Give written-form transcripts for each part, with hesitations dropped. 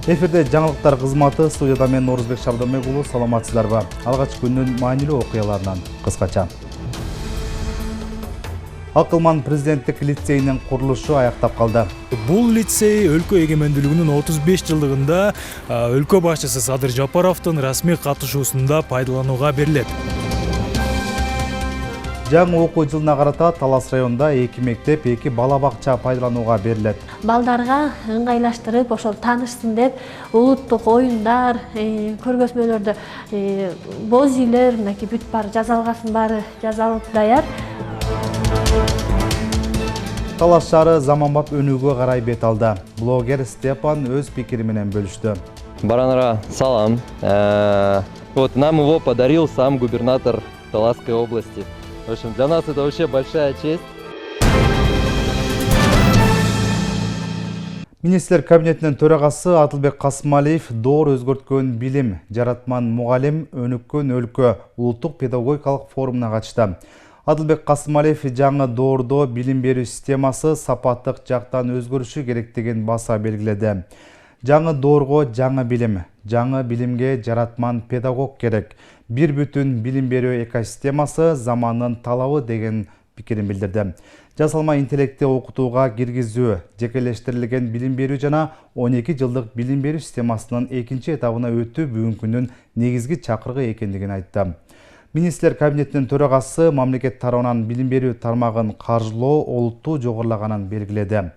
Эфирде жаңылыктар кызматы, студияда мен Орузбек Шабдамек уулу, саламатсыздарбы? Алгач күндүн маанилүү окуяларынан кыскача. Акылман президенттик лицейинин курулушу аяктап калды. Бул лицей өлкө эгемендүүлүгүнүн 35 жылдыгында өлкө башчысы Садыр Жапаровдун расмий катышуусунда пайдаланууга берилет. Жаңы окуу жылына карата Талас районунда 2 мектеп, 2 бала бакча пайдаланууга берилет. Балдарга ыңгайлаштырып, ошол таанышсын деп улуттук оюндар, көргөзмөлөрдө боз үйлөр, мынакей бүт бар жазалгасын баары жазалып даяр. Талас шаары заманбап өнүүгө карай бет алды. Блогер Степан өз пикири менен бөлүштү. Баранара, салам. Вот нам его подарил сам губернатор Таласской области. В общем, для нас это вообще большая честь. Министрлер кабинетинин төрагасы Атылбек Касымалиев доор өзгөрткөн билим, жаратман мугалим, өнүккөн өлкө улуттук педагогикалык форумуна катышты. Атылбек Касымалиев жаңы доордо билим берүү системасы сапаттык жактан өзгөрүшү керектигин баса белгиледи. Жаңы доорго жаңы билимге жаратман педагог керек. Бир бүтүн билим берүү экосистемасы заманын талабы деген пикирин билдирди. Жасалма интеллектти окутууга киргизүү, жекелештирилген билим берүү жана 12 жылдык билим берүү системасынын экинчи этабына өтүү бүгүнкүнүн негизги чакырыгы экендигин айтты. Министрлер кабинетинин төрагасы мамлекет тарабынан билим берүү тармагын каржылоо олуттуу жогорулаганын белгиледи.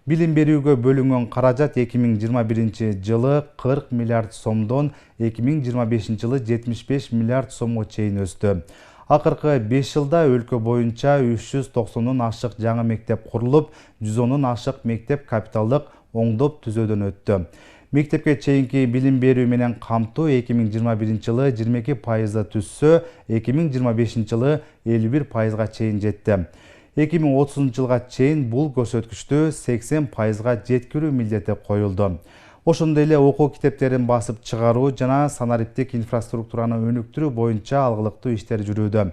Билим берүүгө бөлүнгөн каражат 2021 жылы 40 миллиард сомдон 2025 жылы 75 миллиард сомго чейин өстү. Акыркы 5 жылда өлкө боюнча 390 ашык жаңы мектеп курулуп, 110 ашык мектеп капиталдык оңдоп түзөөдөн өттү. Мектепке чейинки билим берүү менен камтуу 2021 жылы 22% түссө, 2025 жылы 51%га чейин жетти. 2030 жылга чейин бул көрсөткүчтү 80%га жеткирүү милдети коюлду. Ошондой эле окуу китептерин басып чыгаруу жана санариптик инфраструктураны өнүктүрүү боюнча алгылыктуу иштер жүрүүдө.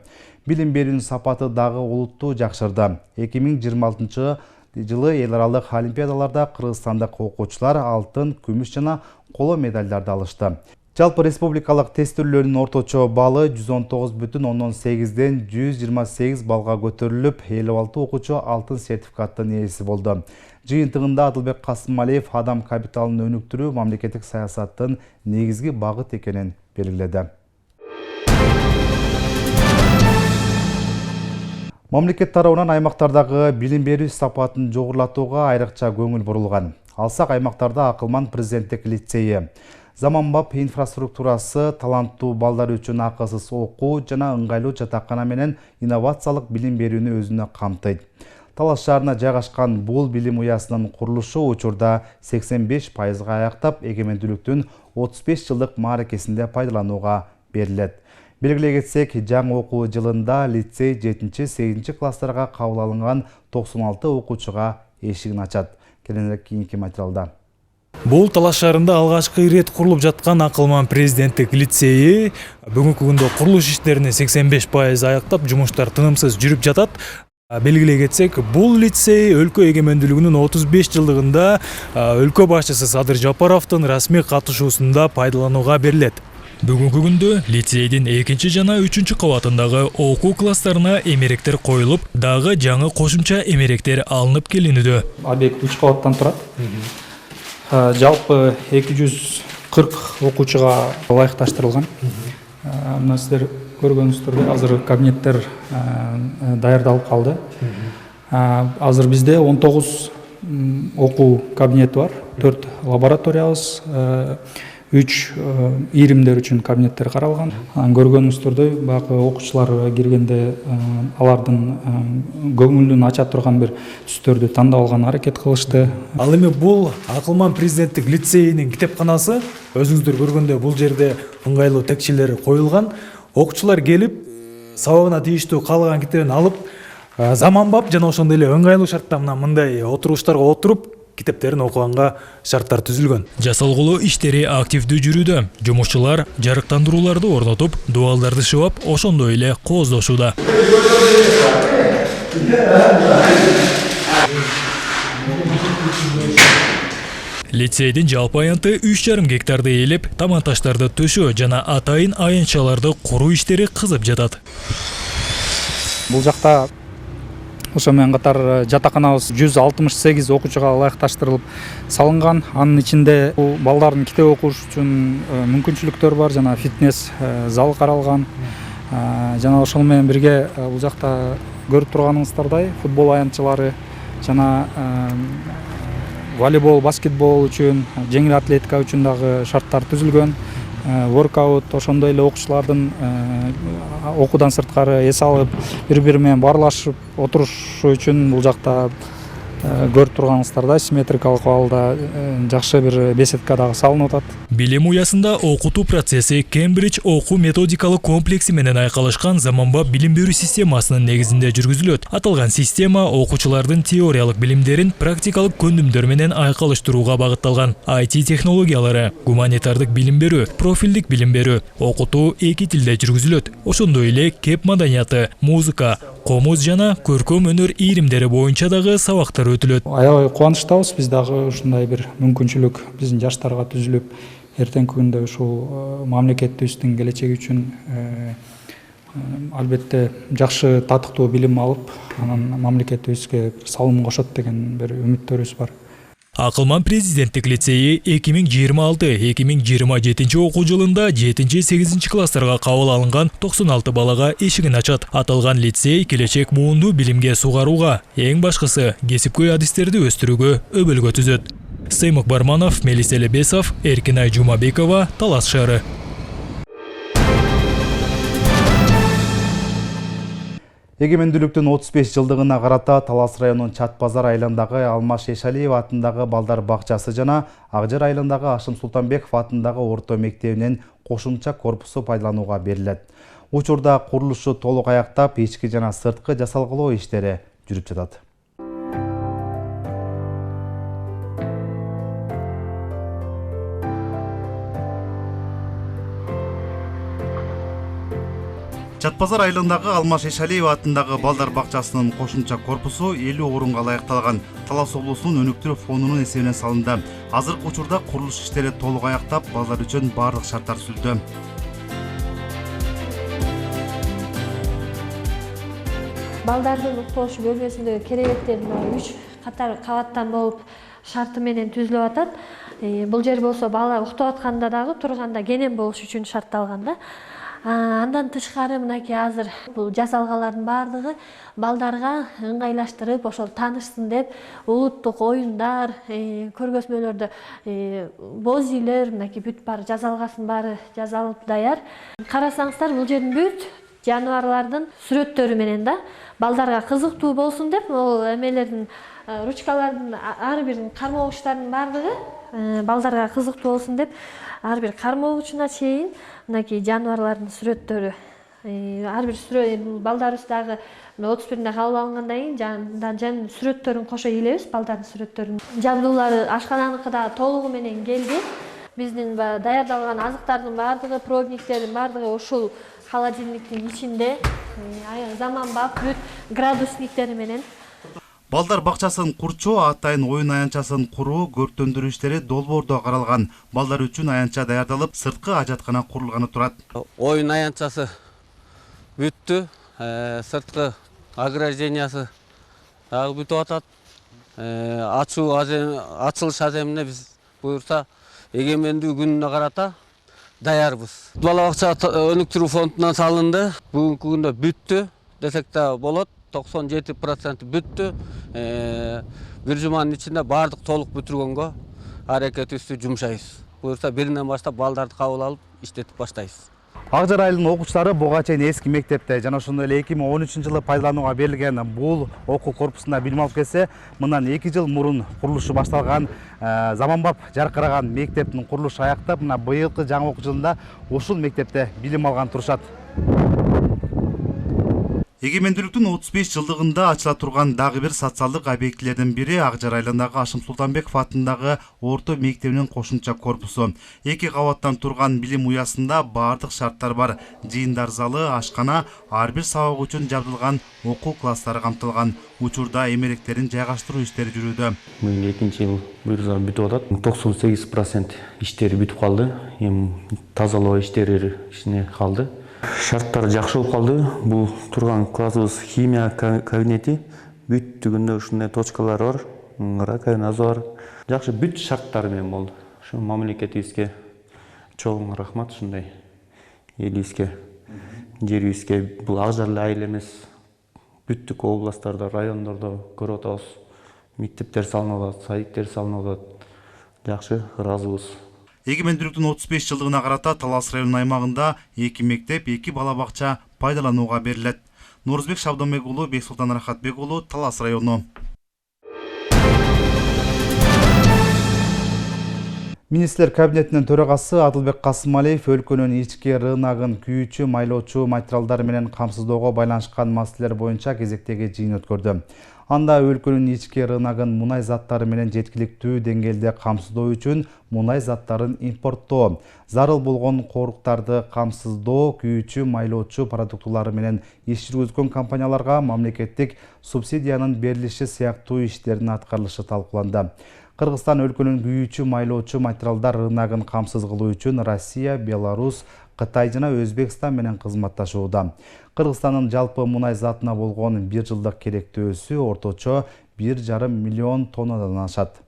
Билим берүүнүн сапаты дагы олуттуу жакшырды. 2026 жылы эл аралык олимпиадаларда кыргызстандык окуучулар алтын, күмүш жана коло медалдарды алышты. Жалпы республикалык тестөөлөрдүн орточо балы 119,8ден 128 балга көтөрүлүп, 56 окуучу алтын сертификаттын ээси болду. Жыйынтыгында Атылбек Касымалиев адам капиталын өнүктүрүү мамлекеттик саясаттын негизги багыт экенин белгиледи. Мамлекет тарабынан аймактардагы билим берүү сапатын жогорулатууга айрыкча көңүл бурулган. Алсак аймактарда Акылман президенттик лицейи, заманбап инфраструктурасы, таланттуу балдар үчүн акысыз окуу жана ыңгайлуу жатакана менен инновациялык билим берүүнү өзүнө камтыйт. Талас шаарына жайгашкан бул билим уясынын курулушу учурда 85%га аяктап, эгемендүүлүктүн 35 жылдык мааракесинде пайдаланууга берилет. Белгилей кетсек, жаңы окуу жылында лицей 7-8 класстарга кабыл алынган 96 окуучуга эшигин ачат. Кийинки материалда. Бул Талас шаарында алгачкы ирет курулуп жаткан Акылман президенттик лицейи бүгүнкү күндө курулуш иштерини 85% аяктап, жумуштар тынымсыз жүрүп жатат. Белгилей кетсек, бул лицей өлкө эгемендүүлүгүнүн 35 жылдыгында өлкө башчысы Садыр Жапаровдун расмий катышуусунда пайдаланууга берилет. Бүгүнкү күндө лицейдин 2 жана 3 кабатындагы окуу класстарына эмеректер коюлуп, дагы жаңы кошумча эмеректер алынып келинүүдө. Объект 3 кабаттан турат. Жалпы 240 окуучуга ылайыкташтырылган. Мына сиздер көргөнүңүздөрдөй азыр кабинеттер даярдалып калды. Азыр бизде 19 окуу кабинети бар, 4 лабораториябыз, 3 иримдер үчүн кабинеттер каралган. Көргөнүңүздөрдөй баягы окуучулар киргенде алардын көңүлүн ача турган бир түстөрдү тандап алганга аракет кылышты. Ал эми бул Акылман президенттик лицейинин китепканасы. Өзүңүздөр көргөндөй бул жерде ыңгайлуу текчелер коюлган. Окуучулар келип, сабагына тийиштүү каалаган китебин алып, заманбап жана ошондой эле ыңгайлуу шартта мындай отуруштарга отуруп китептерин окуганга шарттар түзүлгөн. Жасалгылоо иштери активдүү жүрүүдө. Жумушчулар жарыктандырууларды орнотуп, дубалдарды шыбап, ошондой эле кооздошууда. Лицейдин жалпы аянты 3,5 гектарды ээлеп, таман таштарды төшөө жана атайын аянтчаларды куруу иштери кызып жатат. Бул жакта ошо менен катар жатаканабыз 168 окуучуга ылайыкташтырылып салынган. Анын ичинде бул балдардын китеп окуш үчүн мүмкүнчүлүктөр бар, жана фитнес зал каралган. Жана ошол менен бирге бул жакта көрүп турганыңыздардай футбол аянтчалары жана волейбол, баскетбол үчүн, жеңил атлетика үчүн дагы шарттар түзүлгөн. Воркаут, ошондой эле окуучулардын окуудан сырткары эс алып, бири-бири менен баарлашып отурушу үчүн бул жакта көрүп турганыңыздардай симметрикалык абалда жакшы бир беседка дагы салынып атат. Билим уясында окутуу процесси Кембридж окуу методикалык комплекси менен айкалышкан заманбап билим берүү системасынын негизинде жүргүзүлөт. Аталган система окуучулардын теориялык билимдерин практикалык көндүмдөр менен айкалыштырууга багытталган. IT технологиялары, гуманитардык билим берүү, профилдик билим берүү, окутуу эки тилде жүргүзүлөт. Ошондой эле кеп маданияты, музыка, комуз жана көркөм өнөр ийримдери боюнча дагы сабактар өтүлөт. Аябай кубанычтабыз, биз дагы ушундай бир мүмкүнчүлүк биздин жаштарга түзүлүп, эртеңки күндө ушул мамлекетибиздин келечеги үчүн албетте жакшы татыктуу билим алып, анан мамлекетибизге салым кошот деген бир үмүттөрүбүз бар. Акылман президенттик лицейи 2026-2027 окуу жылында 7-8 класстарга кабыл алынган 96 балага эшигин ачат. Аталган лицей келечек буунду билимге сугарууга, эң башкысы кесипкөй адистерди өстүрүүгө өбөлгө түзөт. Сеймок Барманов, Мелис Элебесов, Эркинай Жумабекова, Талас шаары. Эгемендүүлүктүн 35 жылдыгына карата Талас районунун Чат базар айылындагы Алмаш Эшалиев атындагы балдар бакчасы жана Акжар айылындагы Ашым Султанбеков атындагы орто мектебинин кошумча корпусу пайдаланууга берилет. Учурда курулушу толук аяктап, ички жана сырткы жасалгылоо иштери жүрүп жатат. Чат базар айылындагы Алмаш Эшалиев атындагы балдар бакчасынын кошумча корпусу 50 орунга ылайыкталган. Талас облусунун өнүктүрүү фондунун эсебинен салынды. Азыркы учурда курулуш иштери толук аяктап, балдар үчүн бардык шарттар түзүлдү. Балдардын уктош бөлмөсүндөгү керебеттер 3 катар кабаттан болуп шарты менен түзүлүп атат. Бул жер болсо бала уктап атканда дагы турганда кенен болуш үчүн шартталган да. Андан тышкары мынакей азыр бул жасалгалардын баардыгы балдарга ыңгайлаштырып, ошол таанышсын деп улуттук оюндар, көргөзмөлөрдө боз үйлөр, мынакей бүт баары жасалгасын баары жасалып даяр. Карасаңыздар, бул жердин бүт жаныбарлардын сүрөттөрү менен да балдарга кызыктуу болсун деп, ол эмелердин ручкалардын ар бир кармогучтардын баардыгы балдарга кызыктуу болсун деп ар бир кармогучуна чейин мынакей жаныбарлардын сүрөттөрү. Ар бир сүрөт балдарыбыз дагы 31-нде кабыл алынгандан кийин сүрөттөрүн кошо илебиз, балдардын сүрөттөрүн. Жабдуулары ашкананыкы да толугу менен келди. Биздин даярдалган азыктардын баардыгы, пробниктердин баардыгы ушул холодильниктин ичинде, заманбап бүт градусниктери менен. Балдар бакчасын курчу, атайын оюн аянчасын куруу, көрктөндүрүү иштери долбоордо каралган. Балдар үчүн аянча даярдалып, сырткы ажаткана курулганы турат. Оюн аянчасы бүттү, сырткы ограждениясы дагы бүтүп атат. Ачылыш аземине биз буюрса эгемендүү күнүнө карата даярбыз. Бала бакча өнүктүрүү фондунан салынды. Бүгүнкү күндө бүттү десек да болот. 97% бүттү. Бир жуманын ичинде баардык толук бүтүргөнгө аракетибизди жумшайбыз. Буюрса биринен баштап балдарды кабыл алып иштетип баштайбыз. Акжар айылынын окуучулары буга чейин эски мектепте жана ошондой эле 2013-жылы пайдаланууга берилген бул окуу корпусунда билим алып келсе, мындан 2 жыл мурун курулушу башталган заманбап жаркыраган мектептин курулушу аяктап, мына быйылкы жаңы окуу жылында ушул мектепте билим алган турушат. Эгемендүүлүктүн 35 жылдыгында ачыла турган дагы бир социалдык объектилердин бири Ак Жар айылындагы Ашым Султанбеков атындагы орто мектебинин кошумча корпусу. 2 кабаттан турган билим уясында бардык шарттар бар. Жыйындар залы, ашкана, ар бир сабак үчүн жабдылган окуу класстары камтылган. Учурда эмеректерин жайгаштыруу иштери жүрүүдө. Бүгүн 2-жыл буюрса бүтүп атат. 98% иштери бүтүп калды. Эми тазалоо иштери ишине калды. Шарттар жакшы болуп калды. Бул турган классыбыз химия кабинети. Бүт түгүндө ушундай точкалар бар. Раковинасы бар. Жакшы бүт шарттар менен болду. Ошо мамлекетибизге чоң рахмат ушундай элибизге, жерибизге. Бул Ак Жар айыл эмес. Бүттүк областтарда, райондордо көрүп атабыз. Мектептер салынып атат, садиктер салынып атат. Жакшы, ыраазыбыз. Эгемендүүлүктүн 35 жылдыгына карата Талас районунун аймагында 2 мектеп, 2 бала бакча пайдаланууга берилет. Нурузбек Шабдонбек уулу, Бексултан Рахатбек уулу, Талас району. Министрлер кабинетинин төрагасы Адылбек Касымалиев өлкөнүн ички рыногун күйүүчү, майлоочу материалдар менен камсыздоого байланышкан маселелер боюнча кезектеги жыйын өткөрдү. Анда өлкөнүн ички рыногун мунай заттары менен жеткиликтүү деңгээлде камсыздоо үчүн мунай заттарын импорттоо, зарыл болгон коруктарды камсыздоо, күйүүчү, майлоочу продуктулары менен иш жүргүзгөн компанияларга мамлекеттик субсидиянын берилиши сыяктуу иштердин аткарылышы талкууланды. Кыргызстан өлкөнүн күйүүчү, майлоочу материалдар рыногун камсыз кылуу үчүн Россия, Беларусь, Кытай жана Өзбекстан менен кызматташууда. Кыргызстандын жалпы мунай затына болгон 1 жылдык керектөөсү орточо 1,5 миллион тоннадан ашат.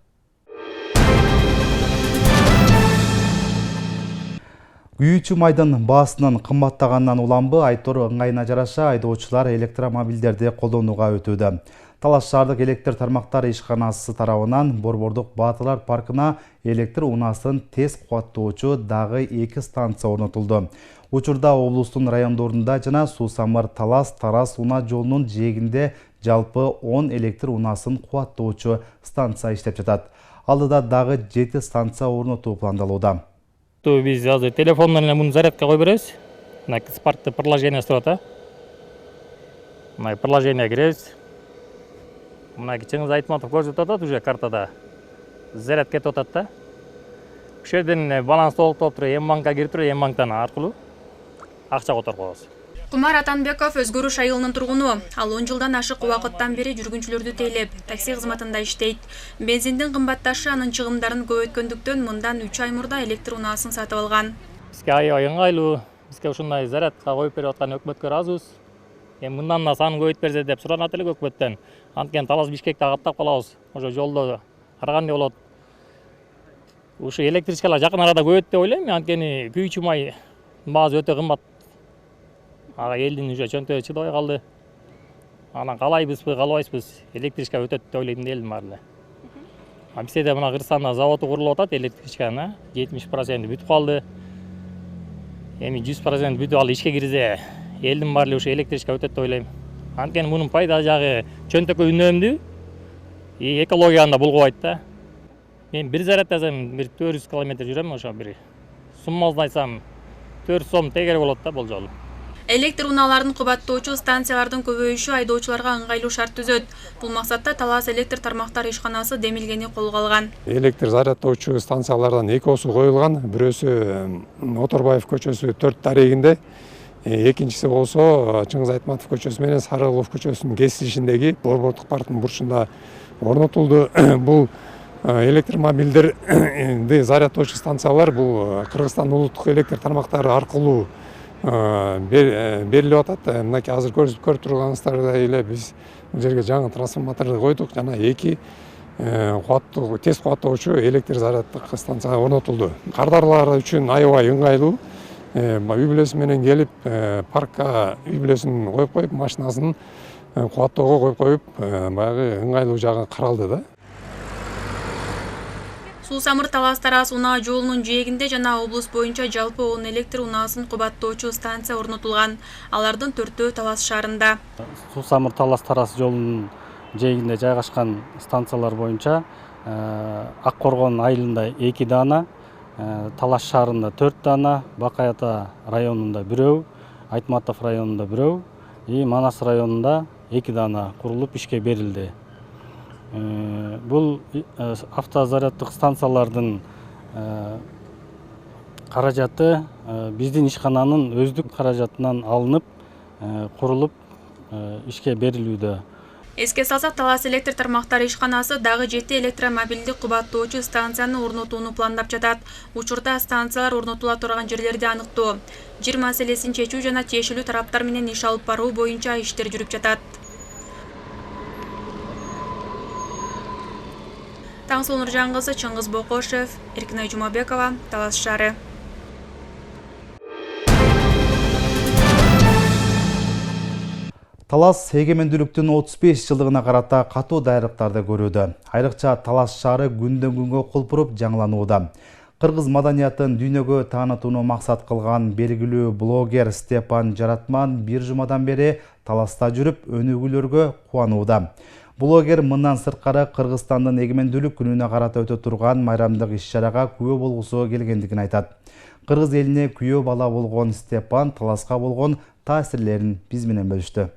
Күйүүчү майдын баасынын кымбаттаганынан уланбы Айтор ыңгайына жараша айдоочулар электромобилдерди колдонууга өтүүдө. Талас шаардык электр тармактары ишканасы тарабынан Борбордук Баатылар паркына электр унаасын тез кубаттоочу дагы 2 станция орнотулду. Учурда облустун райондорунда жана Суу Самыр Талас Тарас унаа жолунун жээгинде жалпы 10 электр унаасын кубаттоочу станция иштеп жатат. Алдыда дагы 7 станция орнотуу пландалууда. Биз азыр телефондон эле муну зарядка кое беребиз. Мына спартты приложение турат а. Мына приложение киребиз. Мына Чыңгыз Айтматов көрсөтүп атат уже картада. Заряд кетип атат да. Ошол жерден баланс толуктоп туруп М-банкка кирип туруп М-банктан аркылуу акча которуп коебуз. Кумар Атанбеков Өзгөрүш айылынын тургуну. Ал 10 жылдан ашык убакыттан бери жүргүнчүлөрдү тейлеп, такси кызматында иштейт. Бензиндин кымбатташы анын чыгымдарын көбөйткөндүктөн мындан 3 ай мурда электр унаасын сатып алган. Бизге аябай ыңгайлуу, бизге ушундай зарядка коюп берип аткан өкмөткө ыраазыбыз. Эми мындан да санын көбөйтүп берсе деп суранат элек өкмөттөн. Анткени Талас Бишкекти каттап калабыз. Ошо жолдо карагандай болот. Ушу электричкалар жакын арада көбөйт деп ойлойм. Анткени күйүүчү май баасы өтө кымбат. Ага элдин уже чөнтөгү чыдабай калды. Анан каалайбызбы, каалабайсызбы, электричка өтөт деп ойлойм элдин баары эле. Бизде мына Кыргызстанда заводу курулуп атат, электричканын 70% бүтүп калды. Эми 100% бүтүп ал ишке кирсе, элдин баары эле ушу электричка өтөт деп ойлойм. Анткени мунун пайда жагы чөнтөккө үнөмдүү, экологияны да булгубайт да. Мен бир зарядтасам бир 400 км жүрөм, ошо бир суммасын айтсам 4 сом тегер болот да бул жолу. Электр унааларын кубаттоочу станциялардын көбөйүшү айдоочуларга ыңгайлуу шарт түзөт. Бул максатта Талас электр тармактары ишканасы демилгени колго алган. Электр зарядтоочу станциялардан 2 коюлган. Бирөөсү Оторбаев көчөсү 4 дарегинде, экинчиси болсо Чыңгыз Айтматов көчөсү менен Сарыгулов көчөсүнүн кесилишиндеги Борбордук парктын бурчунда орнотулду. Бул электромобилдерди зарядтоочу станциялар бул Кыргызстан улуттук электр тармактары аркылуу берилип атат. Мынакей азыр көрүп турганыңыздардай эле биз бул жерге жаңы трансформаторду койдук жана 2 тез кубаттоочу электр заряддык станция орнотулду. Кардарлар үчүн аябай ыңгайлуу. Үй бүлөсү менен келип, паркка үй бүлөсүн коюп, машинасын кубаттоого коюп, баягы ыңгайлуу жагы каралды да. Суу Самыр Талас Тарас унаа жолунун жээгинде жана облус боюнча жалпы 10 электр унаасын кубаттоочу станция орнотулган. Алардын 4-өө Талас шаарында. Суу Самыр Талас Тарас жолунун жээгинде жайгашкан станциялар боюнча Ак Коргон айылында 2 дана, Талас шаарында 4 дана, Бакай Ата районунда 1, Айтматов районунда 1, Манас районунда 2 дана курулуп ишке берилди. Бул автозаряддык станциялардын каражаты биздин ишкананын өздүк каражатынан алынып, курулуп ишке берилүүдө. Эске салсак, Талас электр тармактары ишканасы дагы 7 электромобилдик кубаттоочу станцияны орнотууну пландап жатат. Учурда станциялар орнотула турган жерлерди аныктоо, жер маселесин чечүү жана тиешелүү тараптар менен иш алып баруу боюнча иштер жүрүп жатат. Таңсул Нуржангызы, Чыңгыз Бокошев, Эркинай Жумабекова, Талас шаары. Талас эгемендүүлүктүн 35 жылдыгына карата катуу даярдыктарды көрүүдө. Айрыкча Талас шаары күндөн күнгө кулпуруп жаңыланууда. Кыргыз маданиятын дүйнөгө таанытууну максат кылган белгилүү блогер Степан Жаратман бир жумадан бери Таласта жүрүп, өнүгүүлөргө кубанууда. Блогер мындан сырткары Кыргызстандын эгемендүүлүк күнүнө карата өтө турган майрамдык иш-чарага күбө болгусу келгендигин айтат. Кыргыз элине күйөө бала болгон Степан Таласка болгон таасирлерин биз менен бөлүштү.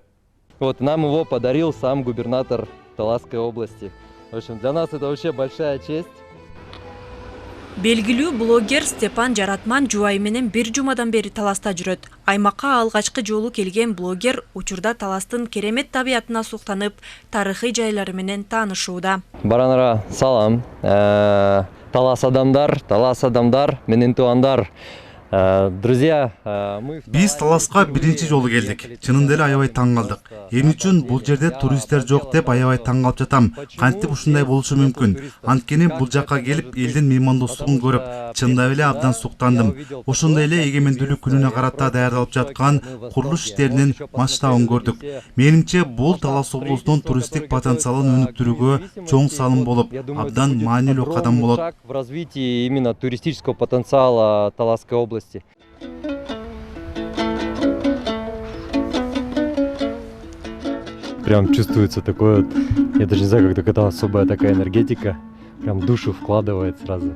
Вот нам его подарил сам губернатор Таласской области. В общем, для нас это вообще большая честь. Белгилүү блогер Степан Жаратман жубайы менен бир жумадан бери Таласта жүрөт. Аймакка алгачкы жолу келген блогер учурда Таластын керемет табиятына суктанып, тарыхый жайлары менен таанышууда. Баранара салам. Талас адамдар, менин туугандар. Друзья, биз Таласка биринчи жолу келдик. Чынында эле аябай таң калдык. Эмне үчүн бул жерде туристтер жок деп аябай таң калып жатам. Кантип ушундай болушу мүмкүн? Анткени бул жакка келип элдин меймандостугун көрүп, чындап эле абдан суктандым. Ошондой эле эгемендүүлүк күнүнө карата даярдалып жаткан курулуш иштеринин масштабын көрдүк. Менимче бул Талас облусунун туристтик потенциалын өнүктүрүүгө чоң салым болуп, абдан маанилүү кадам болот. В развитии именно туристического потенциала Таласской области. Прям чувствуется такое вот, я даже не знаю, как это особая такая энергетика, прям душу вкладывает сразу.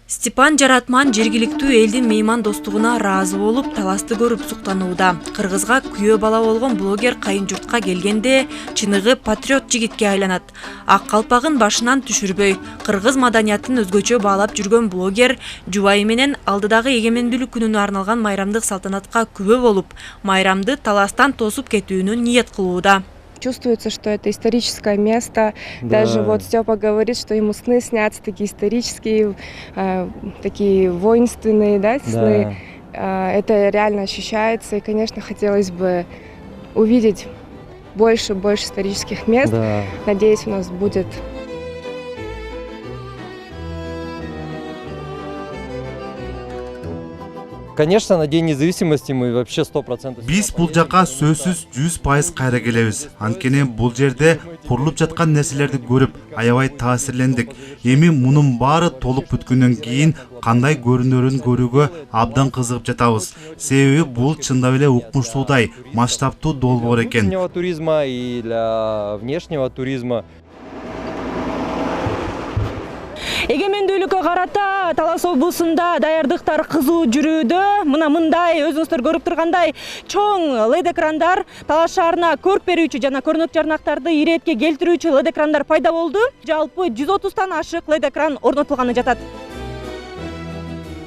Степан Жаратман жергиликтүү элдин меймандостугуна ыраазы болуп, Таласты көрүп суктанууда. Кыргызга күйөө бала болгон блогер кайын журтка келгенде чыныгы патриот жигитке айланат. Ак калпагын башынан түшүрбөй, кыргыз маданиятын өзгөчө баалап жүргөн блогер жубайы менен алдыдагы эгемендүүлүк күнүнө арналган майрамдык салтанатка күбө болуп, майрамды Таластан тосуп кетүүнү ниет кылууда. Чувствуется, что это историческое место. Да. Даже вот Степа говорит, что ему сны снятся такие исторические, такие воинственные, да, сны. Да. Это реально ощущается. И, конечно, хотелось бы увидеть больше исторических мест. Да. Надеюсь, у нас будет. Конечно, на День независимости мы вообще 100%. Биз бул жака сөзсүз 100% кайра келебиз. Анткени бул жерде курулуп жаткан нерселерди көрүп, аябай таасирлендик. Эми мунун баары толук бүткөндөн кийин кандай көрүнөрүн көрүүгө абдан кызыгып жатабыз. Себеби бул чындап эле укмуштуудай, масштабтуу долбоор экен. Для туризма и для внешнего туризма. Эгемендүүлүккө карата Талас облусунда даярдыктар кызуу жүрүүдө. Мына мындай өзүңүздөр көрүп тургандай чоң LED экрандар, Талас шаарына көрк берүүчү жана көрүнөк жарнактарды иретке келтирүүчү LED экрандар пайда болду. Жалпы 130тан ашык LED экран орнотулганы жатат.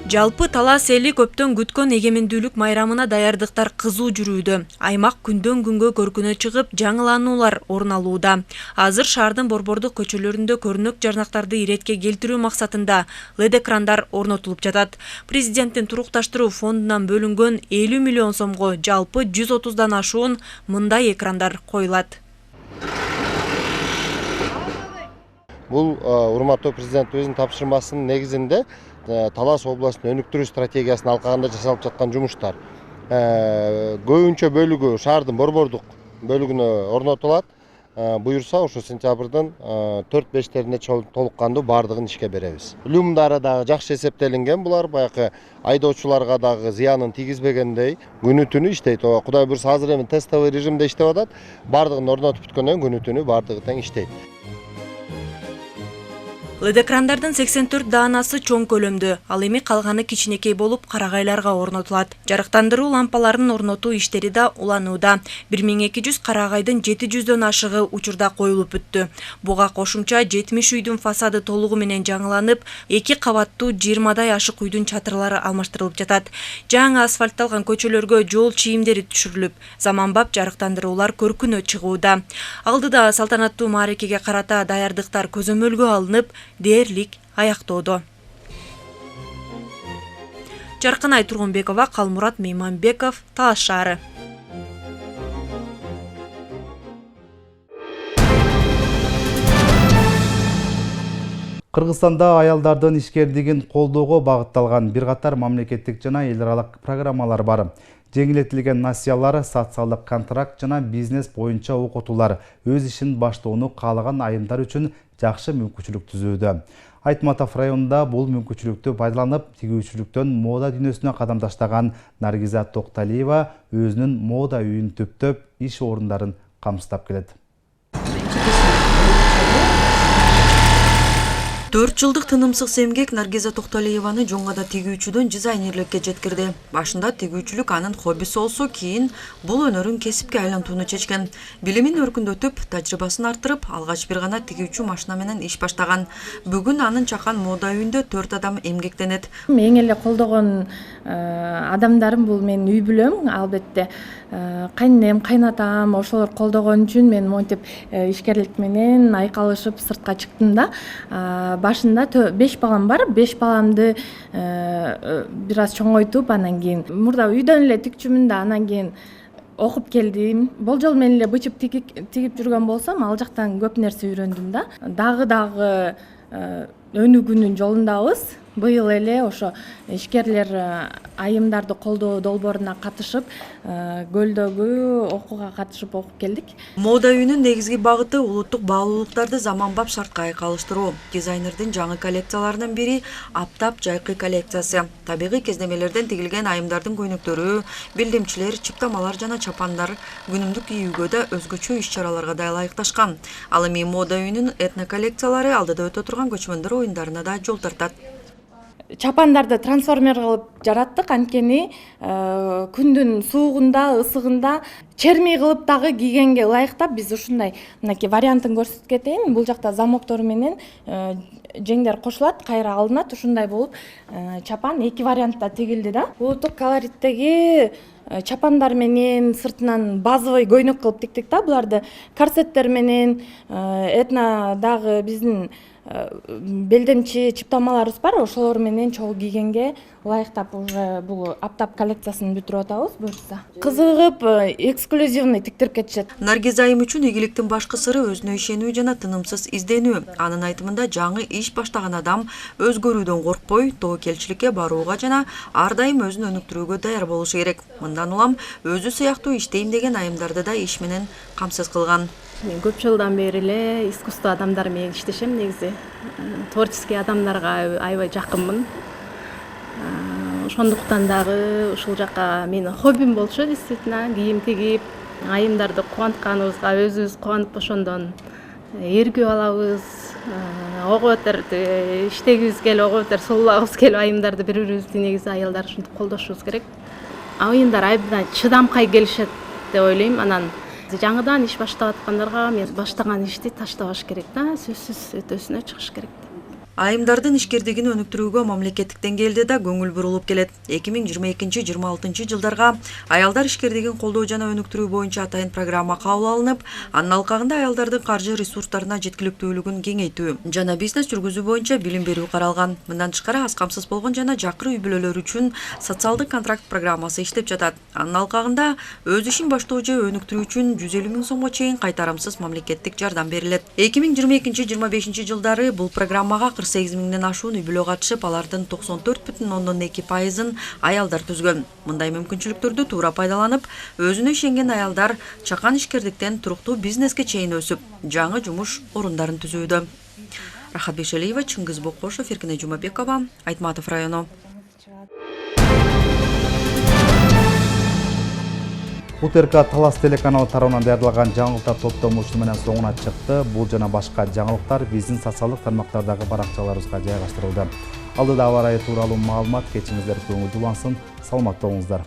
Жалпы Талас эли көптөн күткөн эгемендүүлүк майрамына даярдыктар кызуу жүрүүдө. Аймак күндөн күнгө көркүнө чыгып, жаңылануулар орун алууда. Азыр шаардын борбордук көчөлөрүндө көрүнөк жарнактарды иретке келтирүү максатында LED экрандар орнотулуп жатат. Президенттин турукташтыруу фондунан бөлүнгөн 50 миллион сомго жалпы 130дан ашуун мындай экрандар коюлат. Бул урматтуу президент өзүнүн тапшырмасынын негизинде Талас областын өнүктүрүү стратегиясын алкагында жасалып жаткан жумуштар. Көбүнчө бөлүгү шаардын борбордук бөлүгүнө орнотулат. Буюрса ошо сентябрдын 4-5-терине толук кандуу баардыгын ишке беребиз. Люмдары дагы жакшы эсептелинген, булар баягы айдоочуларга дагы зыянын тийгизбегендей күнү түнү иштейт. Кудай буюрса азыр эми тестовый режимде иштеп атат. Баардыгын орнотуп бүткөндөн күнү түнү баардыгы тең иштейт. LED экрандардын 84 даанасы чоң көлөмдүү, ал эми калганы кичинекей болуп карагайларга орнотулат. Жарыктандыруу лампаларын орнотуу иштери да уланууда. 1200 карагайдын 700дөн ашыгы учурда коюлуп бүттү. Буга кошумча 70 үйдүн фасады толугу менен жаңыланып, 2 кабаттуу 20дай ашык үйдүн чатырлары алмаштырылып жатат. Жаңы асфальтталган көчөлөргө жол чийимдери түшүрүлүп, заманбап жарыктандыруулар көркүнө чыгууда. Алдыда салтанаттуу мааракеге карата даярдыктар көзөмөлгө алынып, дээрлик аяктоодо. Жаркынай Тургунбекова, Калмурат Мейманбеков, Талас шаары. Кыргызстанда аялдардын ишкердигин колдоого багытталган бир катар мамлекеттик жана эл аралык программалар бар. Жеңилдетилген насыялар, социалдык контракт жана бизнес боюнча окутуулар өз ишин баштоону каалаган айымдар үчүн жакшы мүмкүнчүлүк түзүүдө. Айтматов районунда бул мүмкүнчүлүктү пайдаланып, тигүүчүлүктөн мода дүйнөсүнө кадам таштаган Наргиза Токталиева өзүнүн мода үйүн түптөп, иш орундарын камсыздап келет. 4 жылдык тынымсыз эмгек Наргиза Токталиеваны жоңгада тигүүчүдөн дизайнерликке жеткирди. Башында тигүүчүлүк анын хоббиси болсо, кийин бул өнөрүн кесипке айлантууну чечкен. Билимин өркүндөтүп, тажрыйбасын арттырып, алгач бир гана тигүүчү машина менен иш баштаган. Бүгүн анын чакан мода үйүндө 4 адам эмгектенет. Эң эле колдогон адамдарым бул менин үй бүлөм, албетте. Кайненем, кайнатам, ошолор колдогон үчүн мен монтип ишкерлик менен айкалышып сыртка чыктым да. Башында 5 балам бар, 5 баламды бир аз чоңойтуп, анан кийин мурда үйдөн эле тикчүмүн да, анан кийин окуп келдим. Болжол менен эле бычып тигип жүргөн болсом, ал жактан көп нерсе үйрөндүм да. Дагы өнүгүүнүн жолундабыз. Быйыл эле ошо ишкерлер айымдарды колдоо долбооруна катышып, көлдөгү окууга катышып окуп келдик. Мода үйүнүн негизги багыты улуттук баалуулуктарды заманбап шартка айкалыштыруу. Дизайнердин жаңы коллекцияларынын бири аптап жайкы коллекциясы. Табигый кездемелерден тигилген айымдардын көйнөктөрү, белдемчилер, чыптамалар жана чапандар күнүмдүк кийүүгө да өзгөчө иш-чараларга да ылайыкташкан. Ал эми мода үйүнүн этно коллекциялары алдыда өтө турган көчмөндөр оюндарына да жол тартат. Чапандарды трансформер кылып жараттык, анткени күндүн суугунда, ысыгында черми кылып дагы кийгенге ылайыктап биз ушундай мынакей вариантын көрсөтүп кетейин. Бул жакта замоктору менен жеңдер кошулат, кайра алынат, ушундай болуп чапан 2 вариантта тигилди да. Улуттук колориттеги чапандар менен сыртынан базовый көйнөк кылып тиктик да. Буларды корсеттер менен этно дагы биздин белдемчи чыптамаларыбыз бар, ошолор менен чогуу кийгенге ылайыктап уже бул аптап коллекциясын бүтүрүп атабыз буюрса. Кызыгып, эксклюзивный тиктирип кетишет. Наргиза айым үчүн ийгиликтин башкы сыры өзүнө ишенүү жана тынымсыз изденүү. Анын айтымында жаңы иш баштаган адам өзгөрүүдөн коркпой, тобокелчиликке барууга жана ар дайым өзүн өнүктүрүүгө даяр болушу керек. Мындан улам өзү сыяктуу иштейм деген айымдарды да иш менен камсыз кылган. Мен көп жылдан бери эле искусство адамдары менен иштешем, негизи творческий адамдарга аябай жакынмын. Ошондуктан дагы ушул жакка менин хоббим болчу, действительно, кийим тигип, айымдарды кубантканыбызга өзүбүз кубанып ошондон эргүү алабыз. Ого бетер иштегибиз келип, ого бетер сулубагыбыз келип, айымдарды бири-бирибизди негизи аялдар ушинтип колдошубуз керек. Айымдар айбынан чыдамкай келишет деп ойлойм. Анан жаңыдан иш баштап аткандарга мен баштаган ишти таштабаш керек да, сөзсүз өтөсүнө чыгыш керек. Айымдардын ишкердигин өнүктүрүүгө мамлекеттик деңгээлде да көңүл бурулуп келет. 2022-26 жылдарга аялдар ишкердигин колдоо жана өнүктүрүү боюнча атайын программа кабыл алынып, анын алкагында аялдардын каржы ресурстарына жеткиликтүүлүгүн кеңейтүү жана бизнес жүргүзүү боюнча билим берүү каралган. Мындан тышкары аз камсыз болгон жана жакыры үй бүлөлөр үчүн социалдык контракт программасы иштеп жатат. Анын алкагында өз ишин баштоо же өнүктүрүү үчүн 150 000 сомго чейин кайтарымсыз мамлекеттик жардам берилет. 2022-25 жылдары бул программага 48 000ден ашуун үй бүлө катышып, алардын 94,2%-ын аялдар түзгөн. Мындай мүмкүнчүлүктөрдү туура пайдаланып, өзүнө ишенген аялдар чакан ишкердиктен туруктуу бизнеске чейин өсүп, жаңы жумуш орундарын түзүүдө. Рахат Бешелиева, Чыңгыз Бокошов, Эркине Жумабекова, Айтматов району. УТРК Талас телеканалы тарабынан даярдалган жаңылыктар топтому ушуну менен соңуна чыкты. Бул жана башка жаңылыктар биздин социалдык тармактардагы баракчаларыбызга жайгаштырылды. Алдыда аба ырайы тууралуу маалымат, кечиңиздер көңүлдүү улансын. Саламатта болуңуздар.